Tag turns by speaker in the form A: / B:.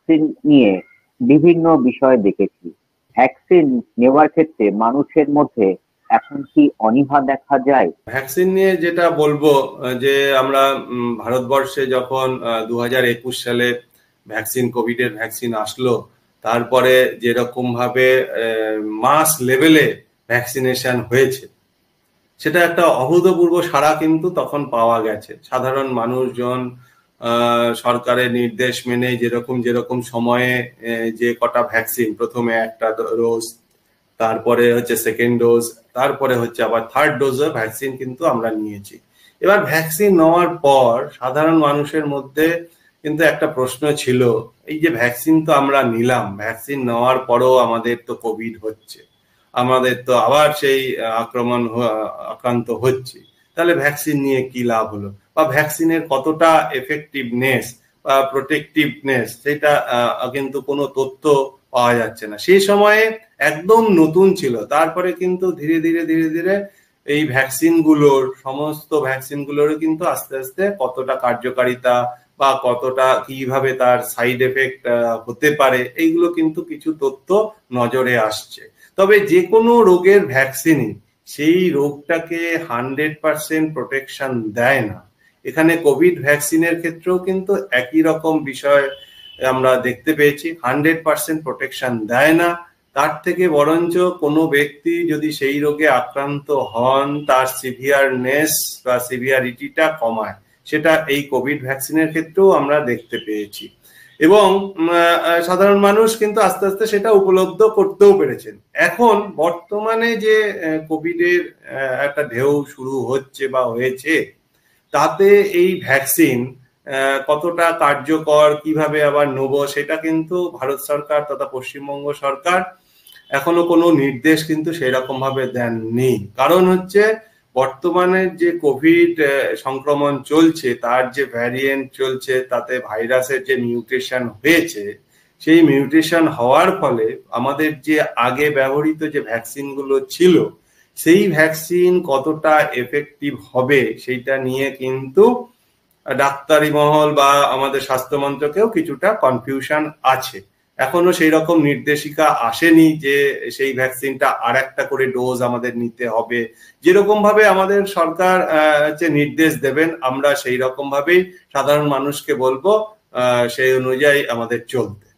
A: Vaccine নিয়ে বিভিন্ন বিষয় দেখেছি। ভ্যাকসিন নেওয়ার ক্ষেত্রে মানুষের মধ্যে এখন কি অনীহা দেখা যায়?
B: ভ্যাকসিন নিয়ে যেটা বলবো, যে আমরা ভারতবর্ষে যখন 2021 সালে কোভিড এর ভ্যাকসিন আসলো, তারপরে যেরকম ভাবে মাস লেভেলে ভ্যাকসিনেশন হয়েছে, সেটা একটা অভূতপূর্ব সাড়া কিন্তু তখন পাওয়া গেছে। সাধারণ মানুষজন সরকারের নির্দেশ মেনে যেরকম যেরকম সময়ে যে কটা ভ্যাকসিন, প্রথমে একটা ডোজ, তারপরে হচ্ছে সেকেন্ড ডোজ, তারপরে হচ্ছে আবার থার্ড ডোজও ভ্যাকসিন কিন্তু আমরা নিয়েছি। এবার ভ্যাকসিন নেওয়ার পর সাধারণ মানুষের মধ্যে কিন্তু একটা প্রশ্ন ছিল, এই যে ভ্যাকসিন তো আমরা নিলাম, ভ্যাকসিন নেওয়ার পরও আমাদের তো কোভিড হচ্ছে, আমাদের তো আবার সেই আক্রান্ত হচ্ছে, তাহলে ভ্যাকসিন নিয়ে কি লাভ হলো, বা ভ্যাকসিনের কতটা এফেক্টিভনেস বা প্রোটেক্টিভনেস, সেটা কিন্তু কোনো তথ্য পাওয়া যাচ্ছে না। সেই সময়ে একদম নতুন ছিল। তারপরে কিন্তু ধীরে ধীরে ধীরে ধীরে এই সমস্ত ভ্যাকসিন গুলোর কিন্তু আস্তে আস্তে কতটা কার্যকারিতা বা কতটা কিভাবে তার সাইড এফেক্ট হতে পারে, এইগুলো কিন্তু কিছু তথ্য নজরে আসছে। তবে যে কোনো রোগের ভ্যাকসিনই সেই রোগটাকে 100% প্রোটেকশন দেয় না। এখানে কোভিড ভ্যাকসিনের ক্ষেত্রেও কিন্তু একই রকম বিষয় আমরা দেখতে পেয়েছি। 100% প্রোটেকশন দেয় না, তার থেকে বরঞ্চ কোনো ব্যক্তি যদি সেই রোগে আক্রান্ত হন, তার সিভিয়ারনেস বা সিভিয়ারিটিটা কমায়। সেটা এই কোভিড ভ্যাকসিনের ক্ষেত্রেও আমরা দেখতে পেয়েছি, এবং সাধারণ মানুষ কিন্তু আস্তে আস্তে সেটা উপলব্ধ করতেও পেরেছেন। এখন বর্তমানে যে কোভিডের একটা ঢেউ শুরু হচ্ছে বা হয়েছে, তাতে এই ভ্যাকসিন কতটা কার্যকর, কিভাবে আবার নেব, সেটা কিন্তু ভারত সরকার তথা পশ্চিমবঙ্গ সরকার এখনো কোনো নির্দেশ কিন্তু সেরকম ভাবে দেননি। কারণ হচ্ছে বর্তমানে যে কোভিড সংক্রমণ চলছে, তার যে ভ্যারিয়েন্ট চলছে, তাতে ভাইরাসের যে মিউটেশন হয়েছে, সেই মিউটেশন হওয়ার ফলে আমাদের যে আগে ব্যবহৃত যে ভ্যাকসিন গুলো ছিল, সেই ভ্যাকসিন কতটা এফেক্টিভ হবে সেইটা নিয়ে কিন্তু ডাক্তারি মহল বা আমাদের স্বাস্থ্য মন্ত্রকেও কিছুটা কনফিউশন আছে। এখনো সেই রকম নির্দেশিকা আসেনি যে সেই ভ্যাকসিনটা আর একটা করে ডোজ আমাদের নিতে হবে। যেরকম ভাবে আমাদের সরকার যে নির্দেশ দেবেন, আমরা সেই রকম ভাবেই সাধারণ মানুষকে বলবো সেই অনুযায়ী আমাদের চলতে।